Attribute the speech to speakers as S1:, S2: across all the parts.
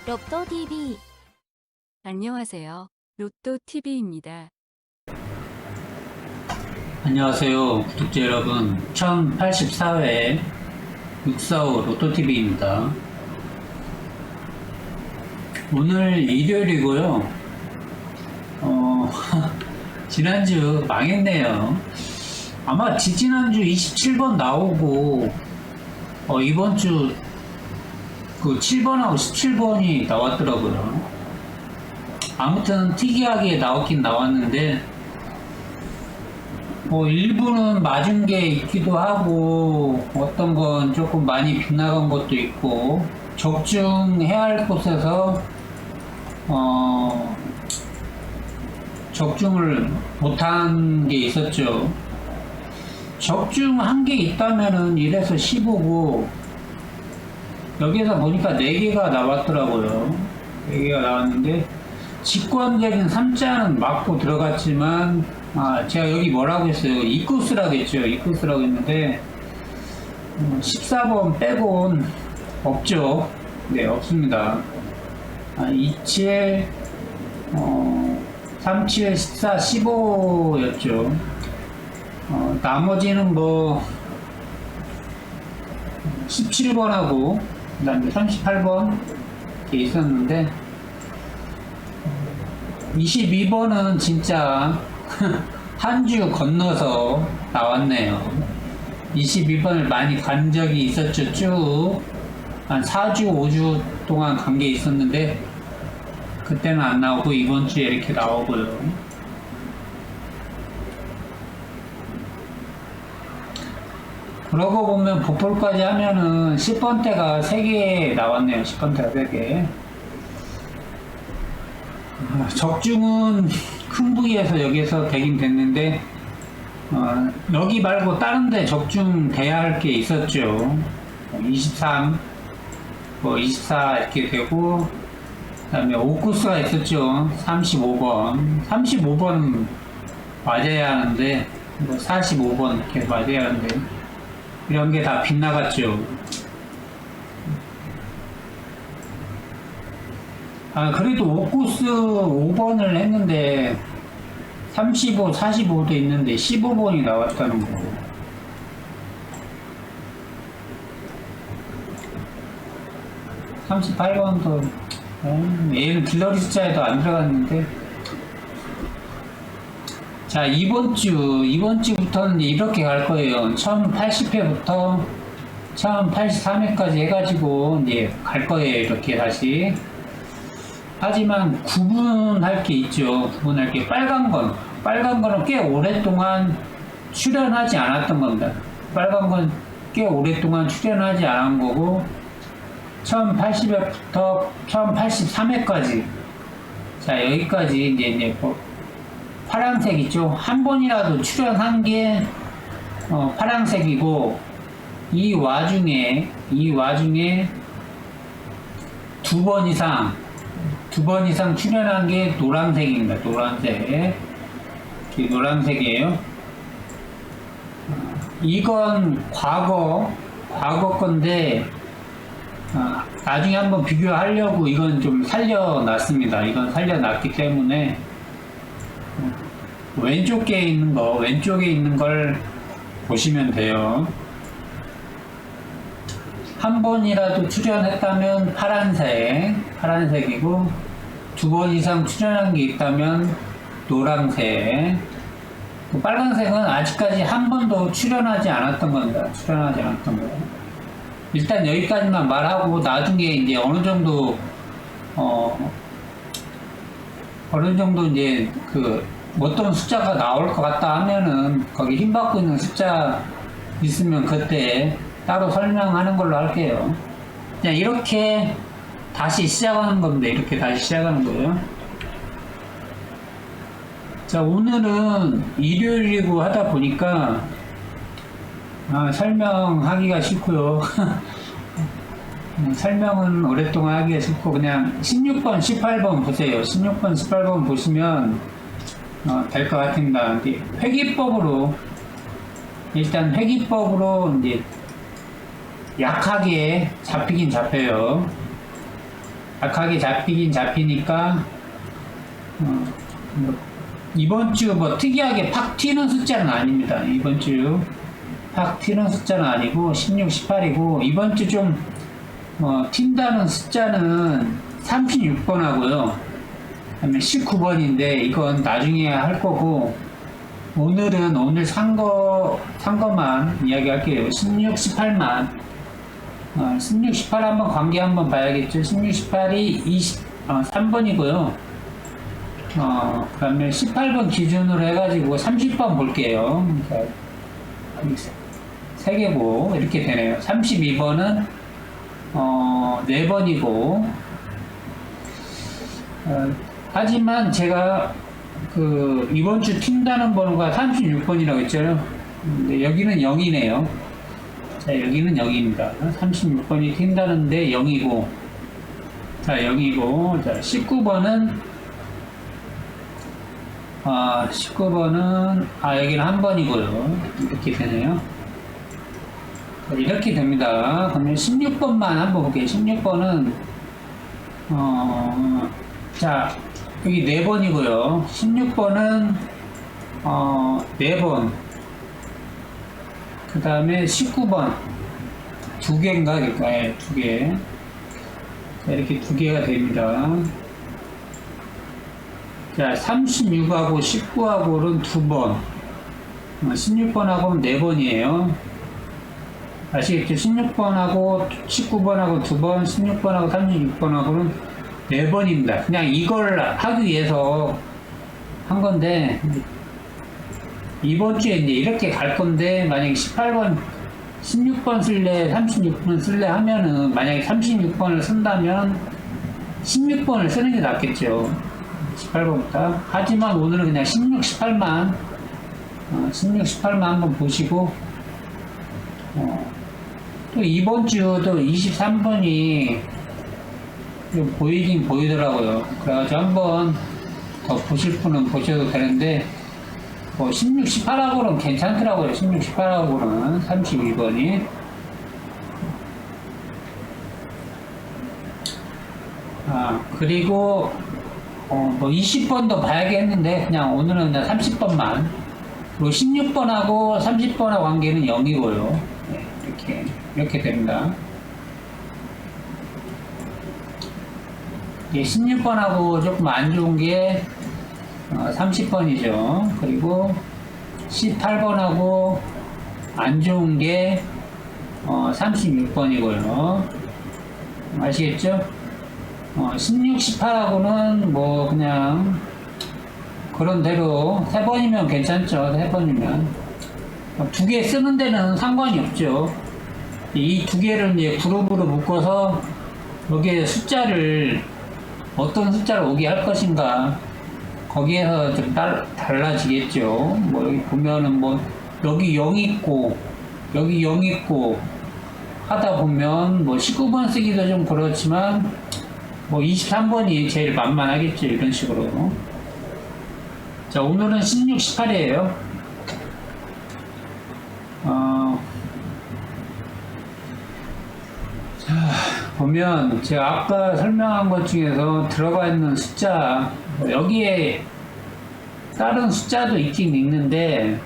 S1: 로또TV.
S2: 안녕하세요. 로또TV입니다.
S3: 안녕하세요, 구독자 여러분. 1084회 645 로또TV입니다. 오늘 일요일이고요. 지난주 망했네요. 아마 지지난주 27번 나오고, 이번주 그 7번하고 17번이 나왔더라고요. 아무튼 특이하게 나왔긴 나왔는데, 일부는 맞은 게 있기도 하고, 어떤 건 조금 많이 빗나간 것도 있고, 적중해야 할 곳에서, 적중을 못한 게 있었죠. 적중한 게 있다면은 1에서 15고, 여기에서 보니까 4개가 나왔더라고요. 4개가 나왔는데, 직관적인 3자는 맞고 들어갔지만, 제가 여기 뭐라고 했어요? 이코스라고 했죠. 이코스라고 했는데, 14번 빼곤 없죠. 네, 없습니다. 27, 37, 14, 15였죠. 나머지는 17번하고, 그 다음에 38번 이렇게 있었는데, 22번은 진짜 한 주 건너서 나왔네요. 22번을 많이 간 적이 있었죠. 쭉 한 4주, 5주 동안 간 게 있었는데 그때는 안 나오고 이번 주에 이렇게 나오고요. 그러고 보면 보풀까지 하면은 10번대가 3개 나왔네요. 10번대가 3개. 적중은 큰 부위에서 여기에서 되긴 됐는데, 여기 말고 다른 데 적중돼야 할 게 있었죠. 23, 24 이렇게 되고, 그 다음에 5코스가 있었죠. 35번. 35번은 맞아야 하는데, 45번 이렇게 맞아야 하는데, 이런 게 다 빗나갔죠. 그래도 5코스 5번을 했는데 35, 45도 있는데 15번이 나왔다는 거고. 거 38번도 얘는 딜러리 숫자에도 안 들어갔는데. 자, 이번 주부터는 이렇게 갈 거예요. 1080회부터 1083회까지 해가지고 이제 갈 거예요. 이렇게 다시. 하지만 구분할 게 있죠. 구분할 게 빨간 거는 꽤 오랫동안 출연하지 않았던 겁니다. 빨간 건 꽤 오랫동안 출연하지 않은 거고, 1080회부터 1083회까지. 자, 여기까지 이제 파란색 있죠. 한 번이라도 출연한 게 파란색이고, 이 와중에 2번 이상 출연한 게 노란색입니다. 노란색이에요. 이건 과거 건데, 나중에 한번 비교하려고 이건 좀 살려놨습니다. 이건 살려놨기 때문에, 왼쪽에 있는 걸 보시면 돼요. 한 번이라도 출연했다면 파란색이고, 2번 이상 출연한 게 있다면 노란색. 빨간색은 아직까지 한 번도 출연하지 않았던 겁니다. 일단 여기까지만 말하고, 나중에 이제 어느 정도 이제 어떤 숫자가 나올 것 같다 하면은 거기 힘받고 있는 숫자 있으면 그때 따로 설명하는 걸로 할게요. 그냥 이렇게 다시 시작하는 겁니다. 이렇게 다시 시작하는 거예요. 자, 오늘은 일요일이고 하다 보니까 설명하기가 싫고요. 설명은 오랫동안 하기가 싫고, 그냥 16번, 18번 보세요. 16번, 18번 보시면 될 것 같습니다. 회기법으로 이제 약하게 잡히긴 잡혀요. 약하게 잡히긴 잡히니까, 뭐 이번 주 뭐 특이하게 팍 튀는 숫자는 아닙니다. 이번 주 팍 튀는 숫자는 아니고 16, 18이고 이번 주 좀 튄다는 숫자는 36번 하고요. 그다음에 19번인데 이건 나중에 할 거고 오늘 산 거만 이야기할게요. 16, 18만 16, 18 한번 관계 한번 봐야겠죠. 16, 18이 3번이고요. 그 다음에 18번 기준으로 해가지고 30번 볼게요. 그러니까 3개고, 이렇게 되네요. 32번은, 4번이고, 하지만 제가 이번 주 튄다는 번호가 36번이라고 했잖아요. 근데 여기는 0이네요. 자, 여기는 0입니다. 36번이 튄다는데 0이고, 자, 0이고, 자, 19번은, 여기는 1번이고요. 이렇게 되네요. 이렇게 됩니다. 그러면 16번만 한번 볼게요. 16번은, 자, 여기 4번이고요. 16번은, 4번. 그 다음에 19번. 2개인가? 그러니까, 2개. 자, 이렇게 2개가 됩니다. 자, 36하고 19하고는 2번. 16번하고는 4번이에요. 아시겠죠? 16번하고 19번하고 2번, 16번하고 36번하고는 4번입니다. 그냥 이걸 하기 위해서 한 건데, 이번 주에 이제 이렇게 갈 건데, 만약에 18번, 16번 쓸래, 36번 쓸래 하면은, 만약에 36번을 쓴다면, 16번을 쓰는 게 낫겠죠. 18번부터. 하지만 오늘은 그냥 16, 18만, 16, 18만 한번 보시고, 또 이번 주도 23번이 보이긴 보이더라고요. 그래가지고 한번 더 보실 분은 보셔도 되는데, 16, 18하고는 괜찮더라고요. 16, 18하고는 32번이. 그리고, 20번도 봐야겠는데, 그냥 오늘은 그냥 30번만. 그리고 16번하고 30번하고 관계는 0이고요. 네, 이렇게 됩니다. 16번하고 조금 안 좋은 게 30번이죠. 그리고 18번하고 안 좋은 게 36번이고요. 아시겠죠? 16, 18하고는 뭐 그냥 그런 대로 3번이면 괜찮죠. 3번이면 2개 쓰는 데는 상관이 없죠. 이 2개를 이제 그룹으로 묶어서 여기에 숫자를 어떤 숫자를 오게 할 것인가 거기에서 좀 달라지겠죠. 뭐 여기 보면은 뭐 여기 0 있고 여기 0 있고 하다 보면 뭐 19번 쓰기도 좀 그렇지만 뭐 23번이 제일 만만하겠죠. 이런 식으로. 자, 오늘은 16, 18이에요. 자, 보면 제가 아까 설명한 것 중에서 들어가 있는 숫자, 여기에 다른 숫자도 있긴 있는데,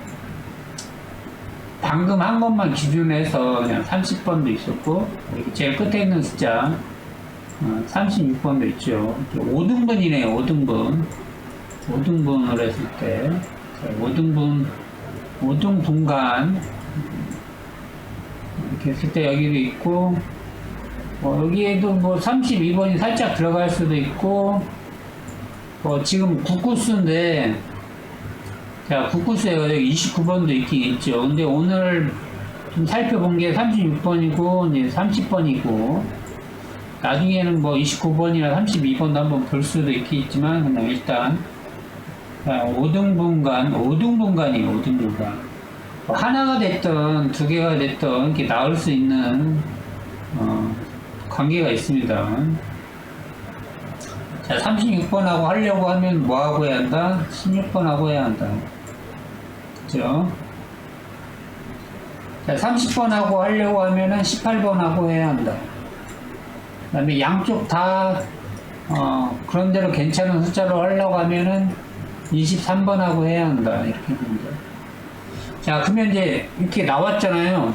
S3: 방금 한 것만 기준해서 그냥 30번도 있었고, 여기 제일 끝에 있는 숫자, 36번도 있죠. 5등분이네요, 5등분. 5등분을 했을 때, 5등분간, 이렇게 했을 때 여기도 있고, 여기에도 뭐 32번이 살짝 들어갈 수도 있고, 지금 국구수인데, 자, 국구수에 여기 29번도 있긴 있죠. 근데 오늘 좀 살펴본 게 36번이고, 이제 30번이고, 나중에는 뭐 29번이나 32번도 한번 볼 수도 있겠지만, 그냥 일단, 5등분간이에요, 5등분간. 하나가 됐든, 2개가 됐든, 이렇게 나올 수 있는, 관계가 있습니다. 자, 36번하고 하려고 하면 뭐하고 해야 한다? 16번하고 해야 한다. 그죠? 자, 30번하고 하려고 하면은 18번하고 해야 한다. 그 다음에 양쪽 다 그런 대로 괜찮은 숫자로 하려고 하면은 23번하고 해야 한다. 이렇게 됩니다. 자, 그러면 이제 이렇게 나왔잖아요.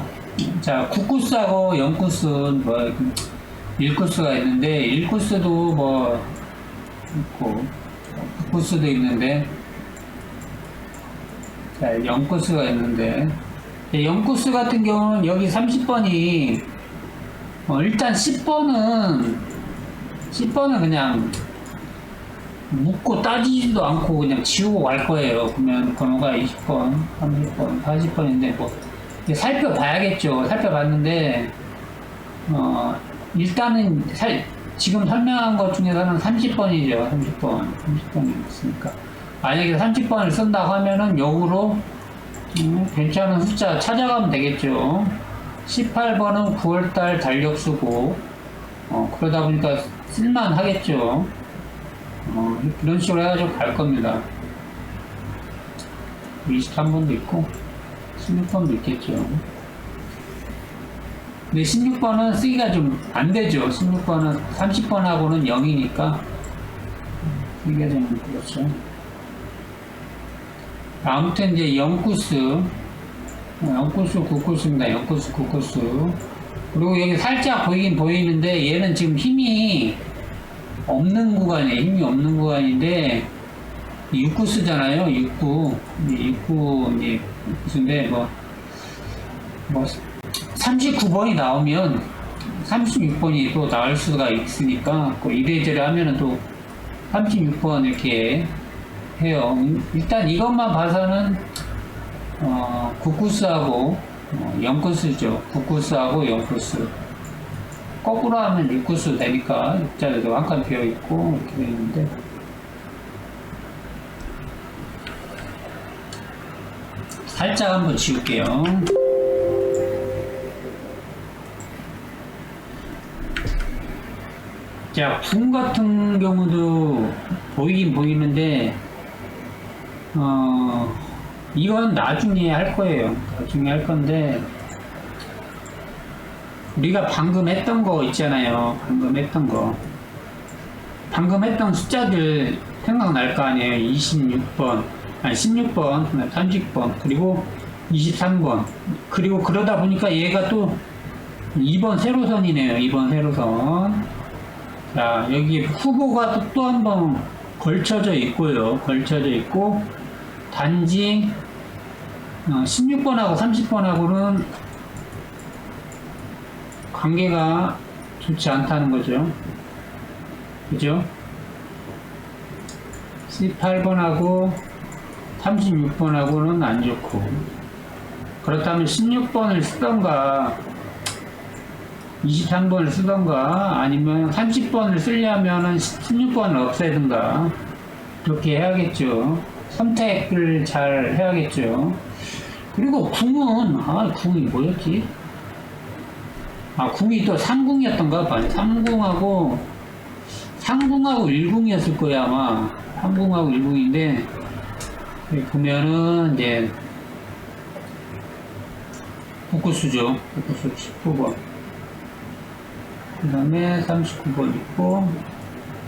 S3: 자, 9코스하고 0코스, 뭐, 1코스가 있는데, 1코스도 뭐, 있고, 9코스도 있는데, 자, 0코스가 있는데, 0코스 같은 경우는 여기 30번이, 일단 10번은 그냥 묻고 따지지도 않고 그냥 지우고 갈 거예요. 그러면 번호가 20번, 30번, 40번인데, 뭐, 살펴봐야겠죠. 살펴봤는데, 일단은, 지금 설명한 것 중에서는 30번이죠. 30번이 있으니까. 만약에 30번을 쓴다고 하면은, 역으로, 괜찮은 숫자 찾아가면 되겠죠. 18번은 9월달 달력수고, 그러다 보니까 쓸만 하겠죠. 이런 식으로 해가지고 갈 겁니다. 23번도 있고, 16번도 있겠죠. 근데 16번은 쓰기가 좀 안 되죠. 16번은 30번하고는 0이니까 쓰기가 좀 그렇죠. 아무튼 이제 0코스, 9코스입니다. 0코스, 9코스. 그리고 여기 살짝 보이긴 보이는데 얘는 지금 힘이 없는 구간이에요. 힘이 없는 구간인데 6코스잖아요. 6구. 6구 이제 6코스인데 뭐 39번이 나오면 36번이 또 나올 수가 있으니까 이래저래 하면은 또 36번 이렇게 해요. 일단 이것만 봐서는 9코스하고 0코스죠. 9코스하고 0코스. 거꾸로 하면 6코스 되니까 입자리도 한 칸 비어 있고 이렇게 되어 있는데 살짝 한번 지울게요. 자, 군 같은 경우도 보이긴 보이는데 이건 나중에 할 거예요. 나중에 할 건데 우리가 방금 했던 거 있잖아요. 방금 했던 숫자들 생각날 거 아니에요. 26번, 아니 16번, 30번, 그리고 23번. 그리고 그러다 보니까 얘가 또 2번 세로선이네요. 2번 세로선. 자, 여기 후보가 또 한 번 걸쳐져 있고요. 걸쳐져 있고, 단지 16번하고 30번하고는 관계가 좋지 않다는 거죠. 그죠? 18번하고 36번하고는 안 좋고, 그렇다면 16번을 쓰던가 23번을 쓰던가 아니면 30번을 쓰려면은 16번을 없애든가 그렇게 해야겠죠. 선택을 잘 해야겠죠. 그리고 궁이 뭐였지? 궁이 또 3궁이었던가 봐요. 3궁하고 1궁이었을 거야, 아마. 3궁하고 1궁인데, 보면은, 이제, 9코스죠. 9코스 19번. 그 다음에 39번 있고,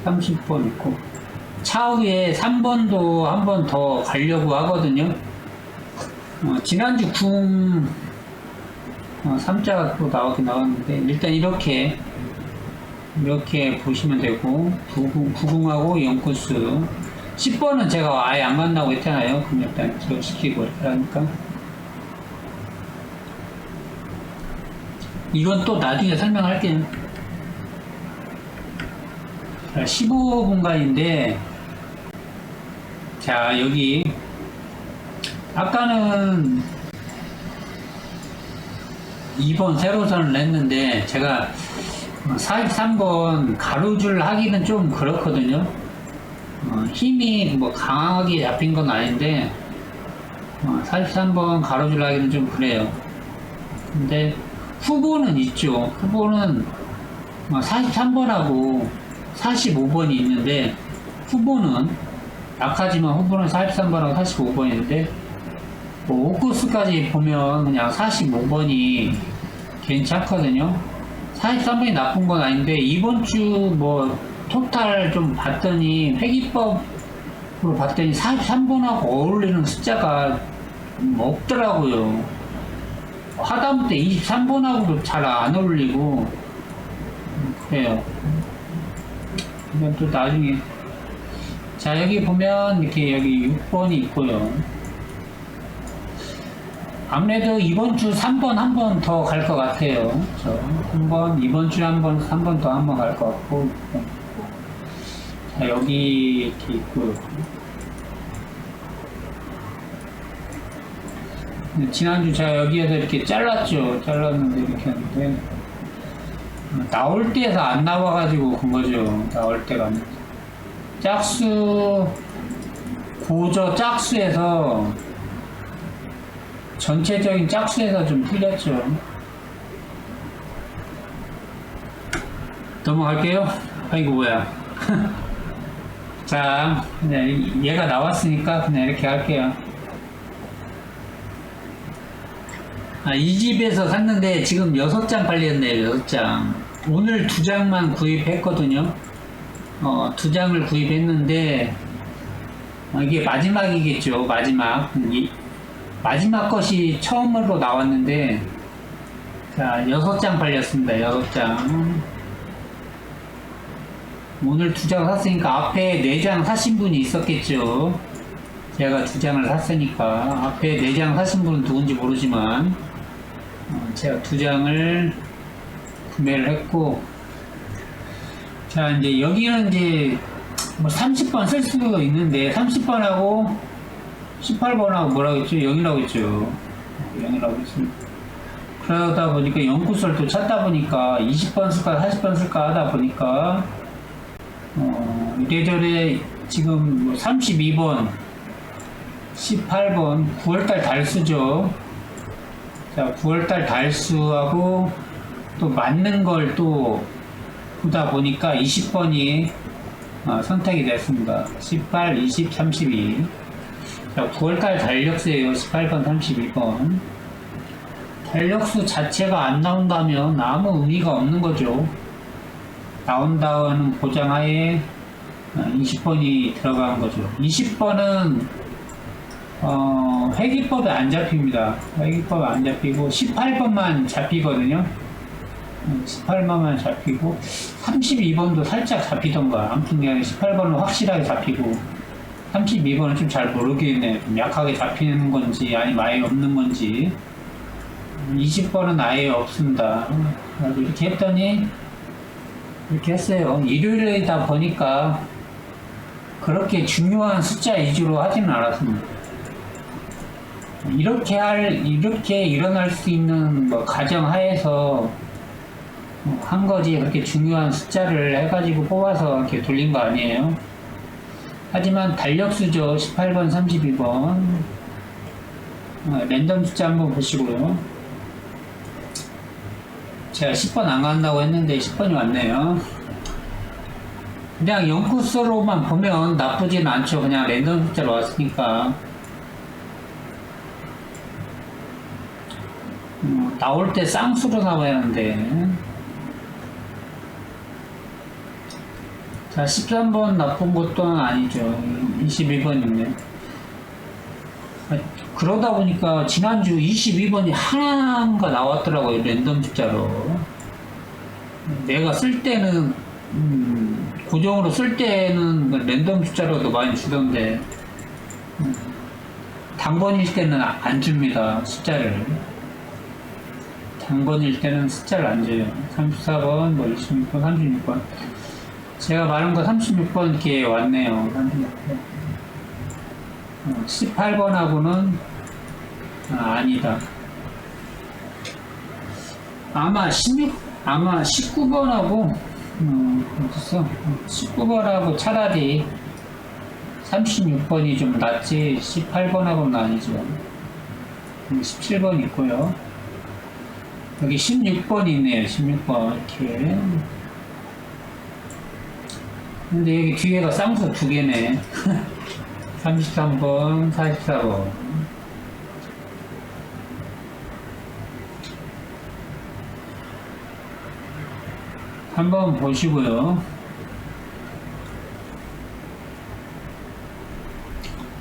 S3: 30번 있고, 차후에 3번도 한 번 더 가려고 하거든요. 지난주 궁, 3자가 또 나오긴 나왔는데, 일단 이렇게 보시면 되고, 9궁하고 0코스. 10번은 제가 아예 안 간다고 했잖아요. 그럼 일단 기억시키고 이렇게 하니까. 이건 또 나중에 설명할게요. 15분간인데, 자, 여기, 아까는 2번 세로선을 냈는데, 제가 43번 가로줄 하기는 좀 그렇거든요. 힘이 뭐 강하게 잡힌 건 아닌데, 43번 가로줄 하기는 좀 그래요. 근데 후보는 있죠. 후보는 43번하고 45번이 있는데, 후보는 약하지만 후보는 43번하고 45번인데, 5코스까지 보면 그냥 45번이 괜찮거든요. 43번이 나쁜 건 아닌데, 이번 주 토탈 좀 봤더니 회기법으로 봤더니 43번하고 어울리는 숫자가 없더라고요. 하다못해 23번하고도 잘 안 어울리고 그래요. 이건 또 나중에 자 여기 보면 이렇게 여기 6번이 있고요. 아무래도 이번 주 3번 한 번 더 갈 것 같아요. 이번 주에 한 번, 3번 더 한 번 갈 것 같고. 자, 여기 이렇게 있고. 지난주 제가 여기에서 이렇게 잘랐죠. 잘랐는데 이렇게 했는데. 나올 때에서 안 나와가지고 그 거죠. 나올 때가 안. 짝수, 고저 짝수에서 전체적인 짝수에서 좀 틀렸죠. 넘어갈게요. 아이고 뭐야. 자, 그냥 얘가 나왔으니까 그냥 이렇게 할게요. 이 집에서 샀는데 지금 6장 팔렸네요. 6장. 오늘 2장만 구입했거든요. 2장을 구입했는데 이게 마지막이겠죠. 마지막 것이 처음으로 나왔는데 자 6장 팔렸습니다. 6장. 오늘 2장 샀으니까 앞에 4장 사신 분이 있었겠죠. 제가 2장을 샀으니까 앞에 4장 사신 분은 누군지 모르지만 제가 2장을 구매를 했고 자 이제 여기는 이제 뭐 30번 쓸 수도 있는데 30번하고 18번하고 뭐라고 했죠? 0이라고 했죠. 0이라고 했습니다. 그러다 보니까 연구소를 또 찾다 보니까 20번 쓸까 40번 쓸까 하다 보니까 이래저래 지금 뭐 32번 18번 9월달 달수죠. 자 9월달 달수하고 또 맞는 걸 또 보다 보니까 20번이 선택이 됐습니다. 18, 20, 32 자, 9월달 달력수예요. 18번, 32번. 달력수 자체가 안 나온다면 아무 의미가 없는 거죠. 나온다는 보장하에 20번이 들어간 거죠. 20번은 회기법에 안 잡힙니다. 회기법에 안 잡히고 18번만 잡히거든요. 18번만 잡히고 32번도 살짝 잡히던가. 아무튼 18번은 확실하게 잡히고 32번은 좀 잘 모르겠네. 좀 약하게 잡히는 건지 아니면 아예 없는 건지. 20번은 아예 없습니다. 이렇게 했더니 이렇게 했어요. 일요일이다 보니까 그렇게 중요한 숫자 위주로 하지는 않았습니다. 이렇게 일어날 수 있는 뭐 가정하에서 한 거지 그렇게 중요한 숫자를 해가지고 뽑아서 이렇게 돌린 거 아니에요. 하지만 달력수죠. 18번, 32번. 랜덤 숫자 한번 보시고요. 제가 10번 안 간다고 했는데 10번이 왔네요. 그냥 연구소로만 보면 나쁘진 않죠. 그냥 랜덤 숫자로 왔으니까. 나올 때 쌍수로 나와야 하는데. 자, 13번 나쁜 것도 아니죠. 21번이네. 그러다 보니까 지난주 22번이 하나가 나왔더라고요. 랜덤 숫자로. 내가 쓸 때는, 고정으로 쓸 때는 랜덤 숫자로도 많이 주던데, 단번일 때는 안 줍니다. 숫자를. 단번일 때는 숫자를 안 줘요. 34번, 뭐 26번, 36번. 제가 말한 거 36번 이렇게 왔네요. 18번하고는 아니다. 아마 19번하고 어딨어? 19번하고 차라리 36번이 좀 낫지 18번하고는 아니죠. 17번 있고요. 여기 16번 있네요. 16번 이렇게. 근데 여기 뒤에가 쌍수 2개네. 33번, 44번. 한번 보시고요.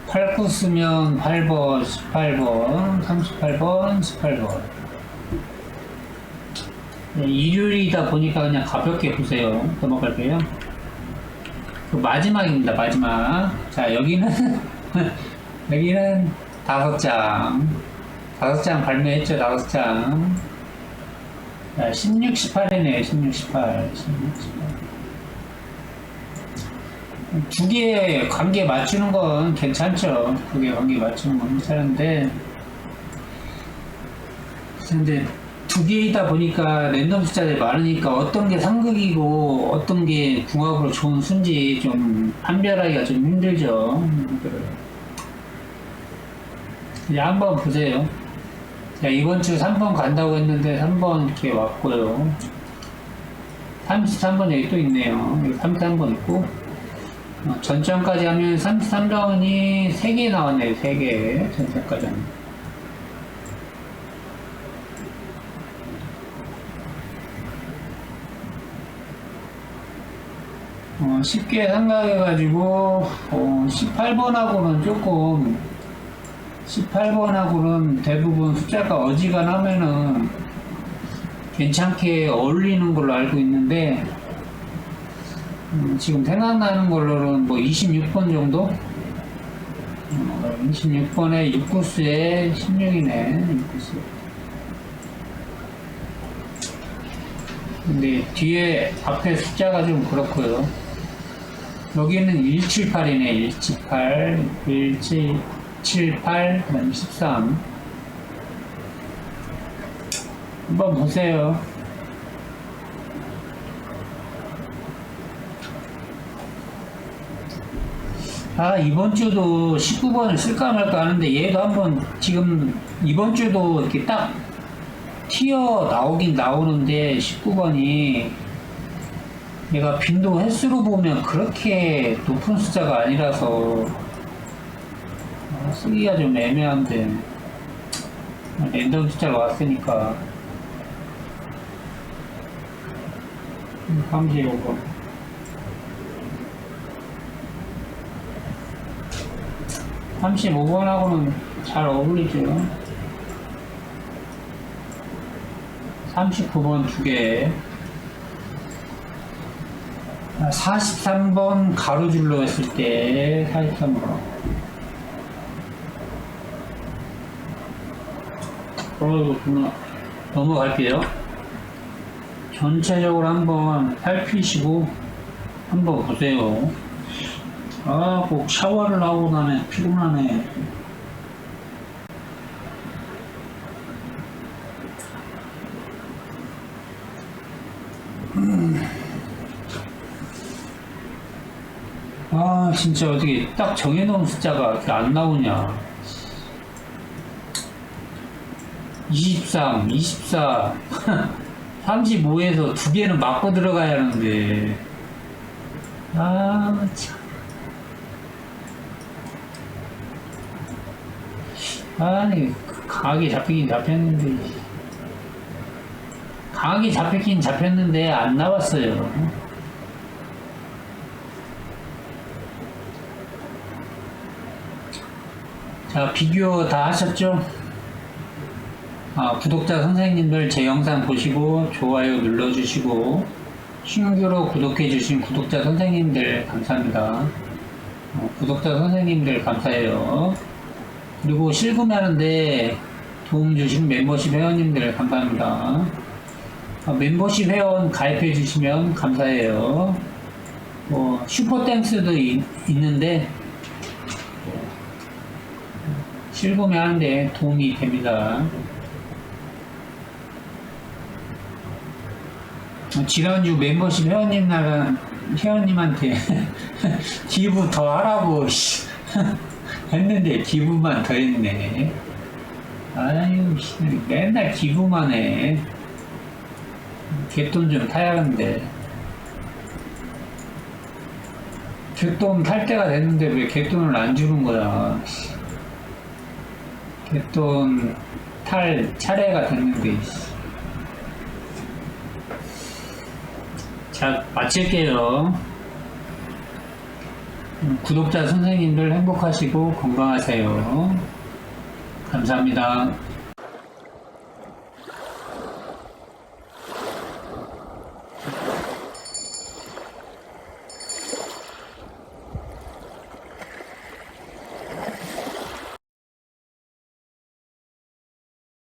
S3: 8구 쓰면 8번, 18번, 38번, 18번. 일요일이다 보니까 그냥 가볍게 보세요. 넘어갈게요. 그 마지막입니다, 마지막. 자, 여기는, 여기는 5장. 5장 발매했죠, 5장. 자, 16, 18이네요, 16, 18. 16, 18. 두 개의 관계 맞추는 건 괜찮죠. 두 개 관계 맞추는 건 괜찮은데, 근데 두 개이다 보니까 랜덤 숫자들이 많으니까 어떤 게 상극이고 어떤 게 궁합으로 좋은 수인지 좀 판별하기가 좀 힘들죠. 그냥 한번 보세요. 자, 이번 주 3번 간다고 했는데 3번 이렇게 왔고요. 33번 여기 또 있네요. 여기 33번 있고, 전점까지 하면 33번이 3개 나왔네요. 3개. 전점까지 하면. 쉽게 생각해가지고, 18번하고는 조금, 18번하고는 대부분 숫자가 어지간하면은 괜찮게 어울리는 걸로 알고 있는데, 지금 생각나는 걸로는 뭐 26번 정도? 26번에 6구수에 16이네, 6구수. 근데 뒤에 앞에 숫자가 좀 그렇고요. 여기는 178이네. 178, 1778, 그 다음에 13. 한번 보세요. 아, 이번 주도 19번을 쓸까 말까 하는데 얘도 한번 지금 이번 주도 이렇게 딱 튀어 나오긴 나오는데 19번이 얘가 빈도 횟수로 보면 그렇게 높은 숫자가 아니라서 쓰기가 좀 애매한데, 랜덤 숫자가 왔으니까 35번. (35번하고는) 잘 어울리죠. 39번 2개. 43번 가로줄로 했을 때 43번. 그렇구나. 넘어갈게요. 전체적으로 한번 살피시고 한번 보세요. 아, 꼭 샤워를 하고 나면 피곤하네. 아, 진짜 어떻게 딱 정해놓은 숫자가 이렇게 안 나오냐. 23, 24, 35에서 두 개는 맞고 들어가야 하는데. 아, 참. 아니, 강하게 잡히긴 잡혔는데. 강하게 잡히긴 잡혔는데 안 나왔어요. 자, 비교 다 하셨죠? 구독자 선생님들 제 영상 보시고 좋아요 눌러주시고 신규로 구독해주신 구독자 선생님들 감사합니다. 구독자 선생님들 감사해요. 그리고 실구매하는데 도움 주신 멤버십 회원님들 감사합니다. 멤버십 회원 가입해 주시면 감사해요. 슈퍼땡스도 있는데 실구매하는데 도움이 됩니다. 지난주 멤버십 회원님한테 기부 더 하라고 했는데 기부만 더 했네. 아유, 맨날 기부만 해. 갯돈 좀 타야 하는데. 갯돈 탈 때가 됐는데 왜 갯돈을 안 주는 거야. 갯돈 탈 차례가 됐는데. 자, 마칠게요. 구독자 선생님들 행복하시고 건강하세요. 감사합니다.